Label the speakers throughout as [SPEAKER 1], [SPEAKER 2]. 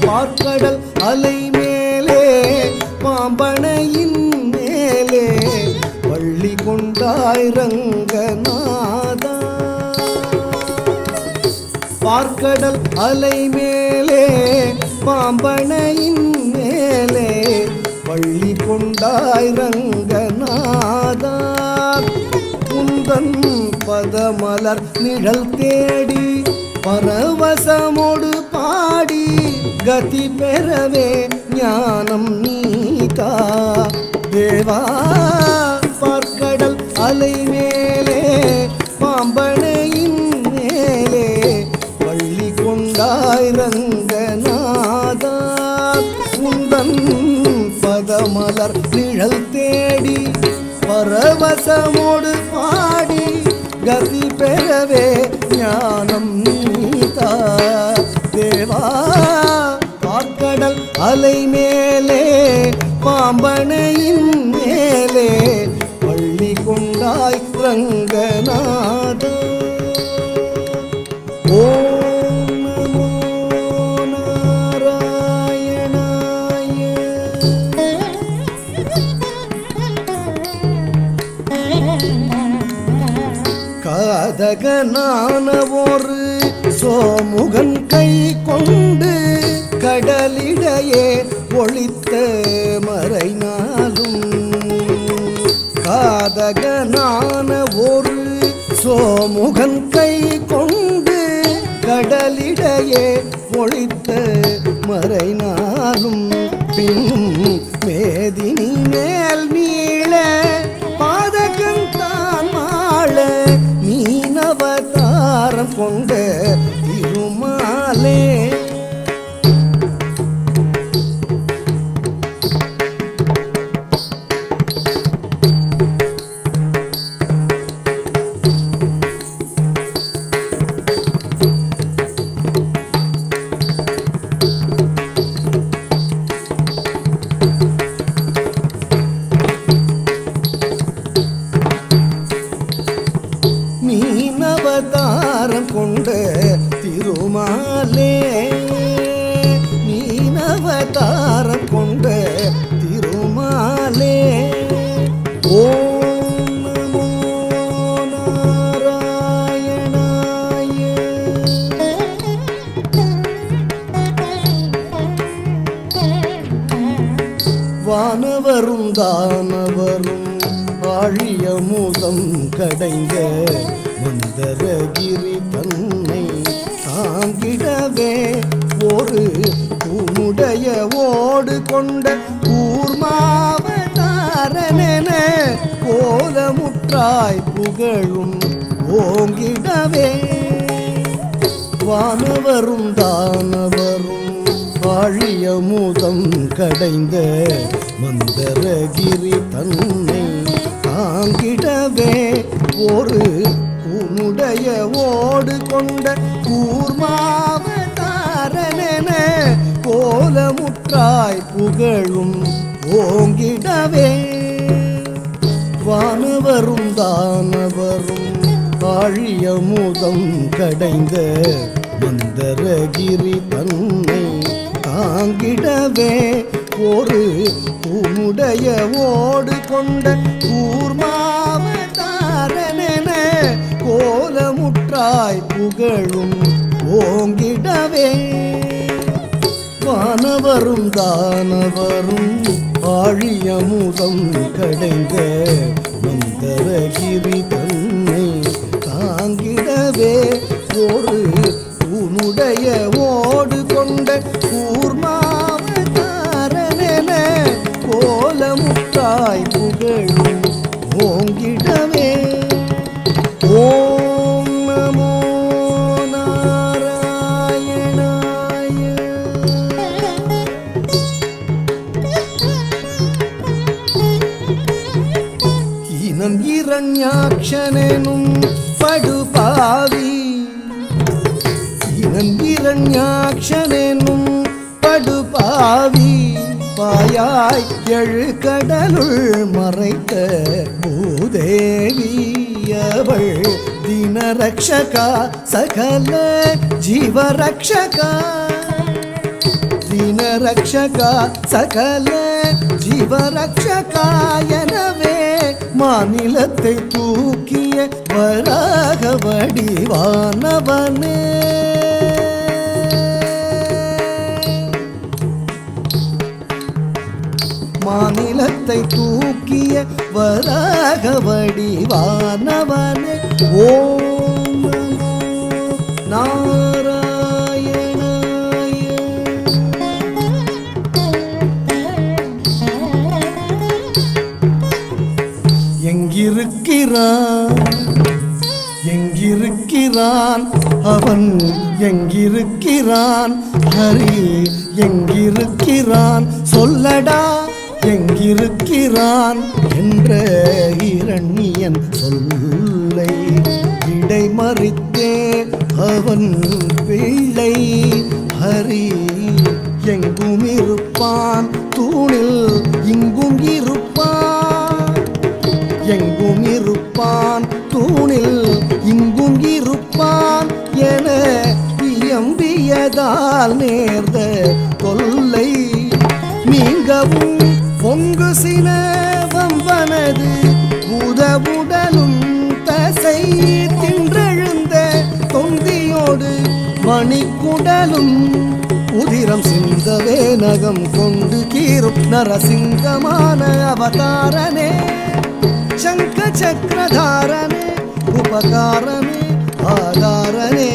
[SPEAKER 1] பார்க்கடல் அலை மேலே பாம்பனையின் மேலே பள்ளி கொண்டாய் ரங்கநாதா. பார்க்கடல் அலை மேலே பாம்பனையின் மேலே பள்ளி கொண்டாய் ரங்கநாதா. உந்தன் பதமலர் நிழல் தேடி பரவசமோடு பாடி கதி பெறவே ஞானம் நீதா தேவா. பார்க்கடல் அலை மேலே பாம்பனையின் மேலே பள்ளி கொண்டாய் ரங்கநாதா. உந்தன் பதமலர் நிழல் தேடி பரவசமோடு பாடி கதி பெறவே ஞானம் நீதா தேவா. பார்க்கடல் அலை மேலே பாம்பனையின் மேலே பள்ளி கொண்டாய் ரங்கநாதா. ஓம் நமோ நாராயணாய. காதகனான ஒரு சோமுகன் கை கொண்டு கடலிடையே ஒளித்த மறைநாளும். காதகனான ஒரு சோமுகன் கை கொண்டு கடலிடையே ஒளித்த மறைநாளும். பின் மேதினி மேல் மீள பாதகன் தான் மாள மீனவதாரம் கொண்ட திருமாலே. மீனவதாரம் கொண்ட திருமாலே. மீனவதாரம் கொண்ட திருமாலே. ஓம் நமோ நாராயணாய. வானவரும் தானவரும் ஆழியமுதம் கடைந்த மந்தரகிரி தன்னை தாங்கிடவே ஒரு உன்னுடைய ஓடு கொண்ட கூர்மாவதாரனென கோலமுற்றாய் புகழும் ஓங்கிடவே. வானவரும் தானவரும் ஆழியமுதம் கடைந்த மந்தரகிரி தன்னை தாங்கிடவே ஒரு உன்னுடைய ஓடு கொண்ட கூர்மாவதாரனென கோலமுற்றாய் புகழும் ஓங்கிடவே. வானவரும் தானவரும் ஆழியமுதம் கடைந்த மந்தரகிரி தன்னை தாங்கிடவே ஒரு உன்னுடைய ஓடு கொண்ட கூர்மாவதாரனென கோலமுற்றாய் புகழும் ஓங்கிடவே. வானவரும் தானவரும் ஆழியமுதம் கடைந்த மந்தரகிரி தன்னை தாங்கிடவே ஒரு உன்னுடைய ஓடு கொண்ட கூர்மாவதாரனென கோலமுற்றாய் புகழும் ஓங்கிடவே. ஓம் நமோ நாராயணாய. ஈனம் இரண்யாக்ஷனெனும் படுபாவி, ஈனம் இரண்யாக்ஷனெனும் படுபாவி பாயாய் எழு கடலுள் மறைத்த பூதேவி அவள் தினரக்ஷகா சகல ஜீவரக்ஷகா, தினரக்ஷகா சகல ஜீவரக்ஷகா எனவே மாநிலத்தை தூக்கிய வராக வடிவானவனே. மாநிலத்தை தூக்கிய வராக வடிவானவனே. ஓம் நமோ நாராயணாய. எங்கிருக்கிறான் எங்கிருக்கிறான் அவன் எங்கிருக்கிறான் ஹரி எங்கிருக்கிறான் சொல்லடா எங்கிருக்கிறான் என்ற இரண்யன் சொல்லை இடைமறித்தே அவன் பிள்ளை ஹரி எங்கும் இருப்பான் தூணில் இங்கும் இருப்பான், எங்கும் இருப்பான் தூணில் இங்கும் இருப்பான் என இயம்பியதால் நேர்ந்த தொல்லை நீங்கவும் பொங்கு சினவம்பனது உதவுடலும் தசை தின்றெழுந்த தொந்தியோடு மணிக்குடலும் உதிரம் சிந்தவே நகம் கொண்டு கீரும் நரசிங்கமான அவதாரனே சங்க சக்கரதாரனே உபகாரனே ஆதாரனே.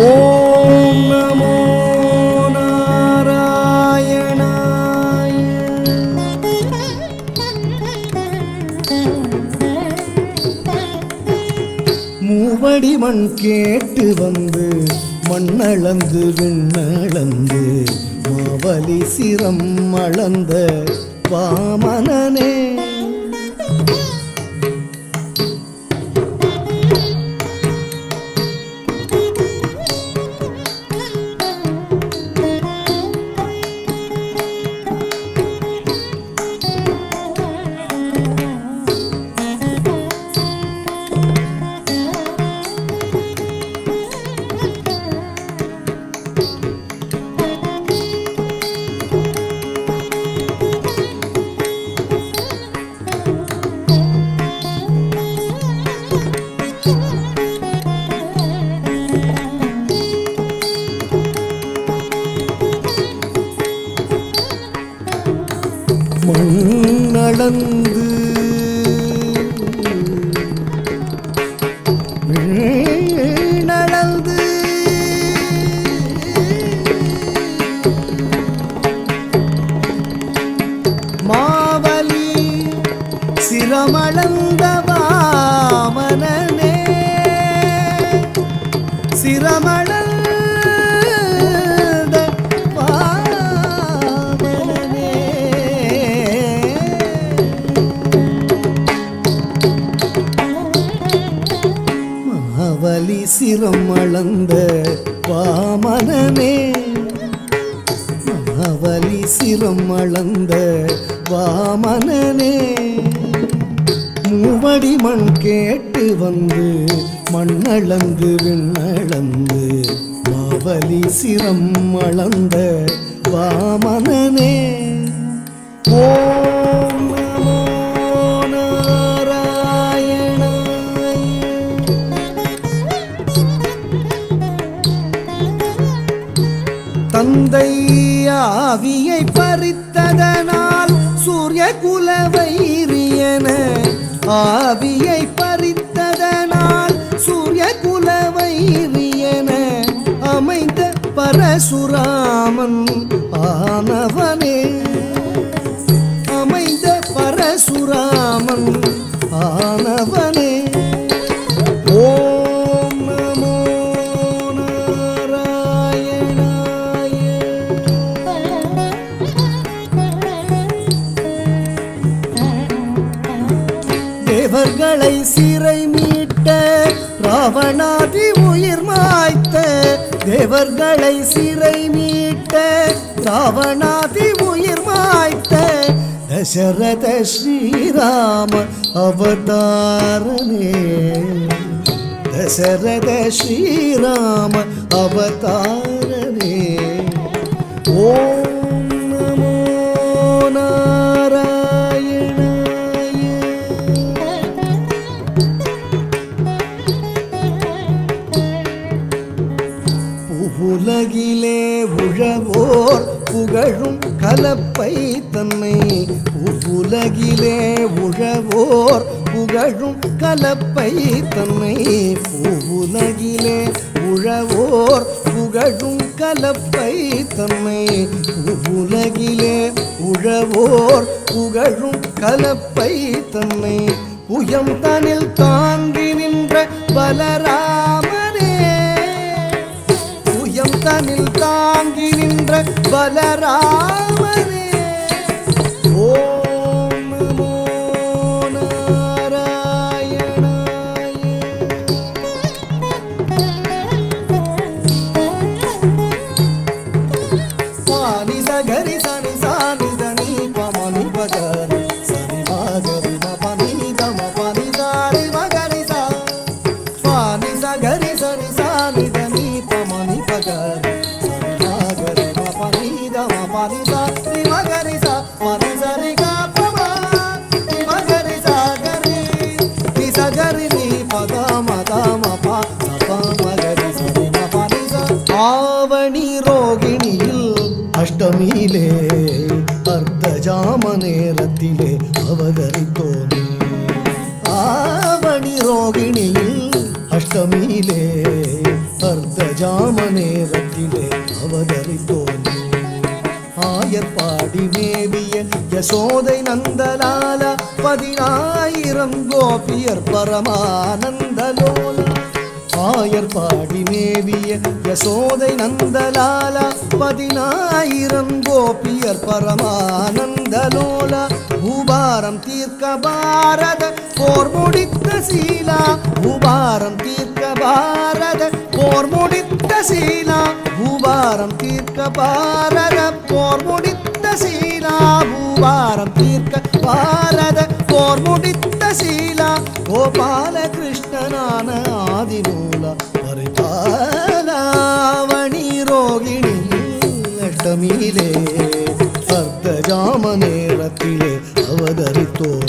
[SPEAKER 1] ஓம் நமோ நாராயணாய. மூவடி மண் கேட்டு வந்து மண்ணளந்து விண்ணளந்து மாவலி சிரம் அளந்த வாமனனே. மண்ணளந்து வீணளந்து மாவலி சிரமளந்த வாமனனே சிரமளந்த மாவலி சிரம் அளந்த வாமனனே மாவலி சிரம் அளந்த வாமனனே. மூவடி மண் கேட்டு வந்து மண்ணளந்து விண்ணளந்து மாவலி சிரம் அளந்த வாமனனே. ஓம் நமோ நாராயணாய. தந்தை ஆவியை பறித்ததனால் சூரிய குலவைரியன ஆவியை பறித்ததனால் சூரிய குலவைரியன அமைந்த பரசுராமன் ஆனவனே அமைந்த பரசுராமன் ஆனவனே. ஓம் நமோ நாராயணாய. தேவர்களை சிறை மீட்ட ராவணாதி உயிர் மாய்த்த தேவர்களை சிறை மீட்ட ராவணாதி உயிர் மாய்த்த தசரத ஸ்ரீராம அவதாரனே தசரத ஸ்ரீராம அவதாரனே. ஓம் நமோ நாராயணாய. உலகிலே உழவோர் புகழும் கலப்பை தன்னை உலகிலே உழவோர் புகழும் கலப்பை தன்னை உலகிலே உழவோர் புகழும் கலப்பை தன்னை உலகிலே உழவோர் புகழும் கலப்பை தன்னை புயம் தனில் தாங்கி நின்ற பலராமனே புயம் தனில் தாங்கி நின்ற பலராமனே. ஓம் நமோ நாராயணாய. சானி சகரி சனி சானி தனி பமனி பகரி சனி மகரி மபனி தம பனி தாரி மகரி சா சானி சகரி சனி சானி தனி பமனி பகரி சனி மகரி மபனி தம பனி தாரி மகரி சா பனி சரி க பம தி மகரி சாகரி தி சகரி நீ பத மத மப சப மகரி சரி மபனி சா. ஆவணி ரோகிணியில் அஷ்டமியிலே அர்த்தஜாம நேரத்திலே அவதரித்தோமே ஆவணி ரோகிணியில் அஷ்டமியிலே அர்த்தஜாம நேரத்திலே அவதரித்தோமே. ஆயர்பாடி மேவிய யசோதை நந்தலால 10,000 கோபியர் பரமானந்தலோல ஆயர்பாடி மேவிய யசோதை நந்தலால 10,000 கோபியர் பரமானந்தலோல பூபாரம் தீர்க்க பாரத போர் முடித்த சீலா பூபாரம் தீர்க்க பாரத போர் முடித்த சீலா பூபாரம் தீர்க்க பாரத போர் முடித்த சீலா பூபாரம் தீர்க்க பாரத போர் முடித்த சீலா கோபால கிருஷ்ணனான ஆதிமூல பரிபாலாவணி ரோகிணி அஷ்டமியிலே அர்த்தஜாம நேரத்திலே அவதரித்தோம்.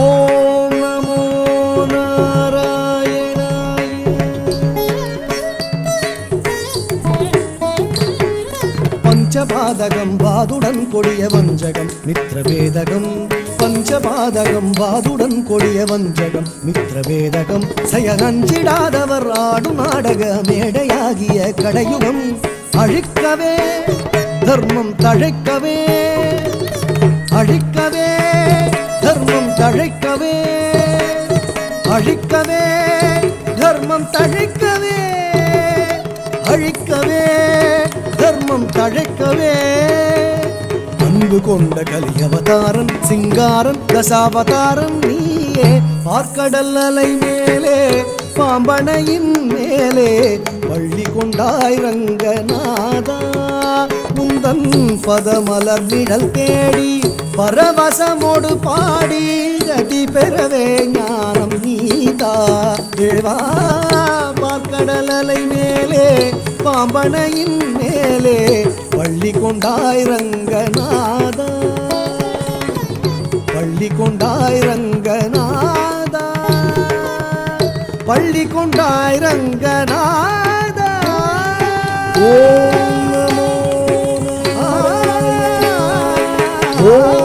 [SPEAKER 1] ஓம் நமோ நாராயணாய. பஞ்சபாதகம் வாதுடன் கொடிய வஞ்சகம் மித்ரவேதகம் பஞ்சபாதகம் வாதுடன் கொடிய வஞ்சகம் மித்ரவேதகம் செயலஞ்சிடாதவர் ஆடும் நாடக மேடையாகிய கடையுகம் அழிக்கவே தர்மம் தழைக்கவே அழிக்கவே தர்மம் தழைக்கவே அழிக்கவே தர்மம் தழைக்கவே அழிக்கவே தர்மம் தழைக்கவே. அன்பு கொண்ட கலியவதாரன் சிங்காரன் தசாவதாரன் நீயே பார்க்கடல் அலை மேலே பாம்பனையின் மேலே பள்ளி கொண்டாய் ரங்கநாதா உந்தன் பதமலர் நிழல் தேடி பரவசமோடு பாடி கதி பெறவே ஞானம் நீதா தேவா பார்க்கடல் அலை மேலே பாம்பனையின் மேலே பள்ளி கொண்டாய் ரங்கநாதா பள்ளி கொண்டாய் ரங்கநாதா பள்ளி கொண்டாய் ரங்கநாதா. ஓம் நமோ ஓம்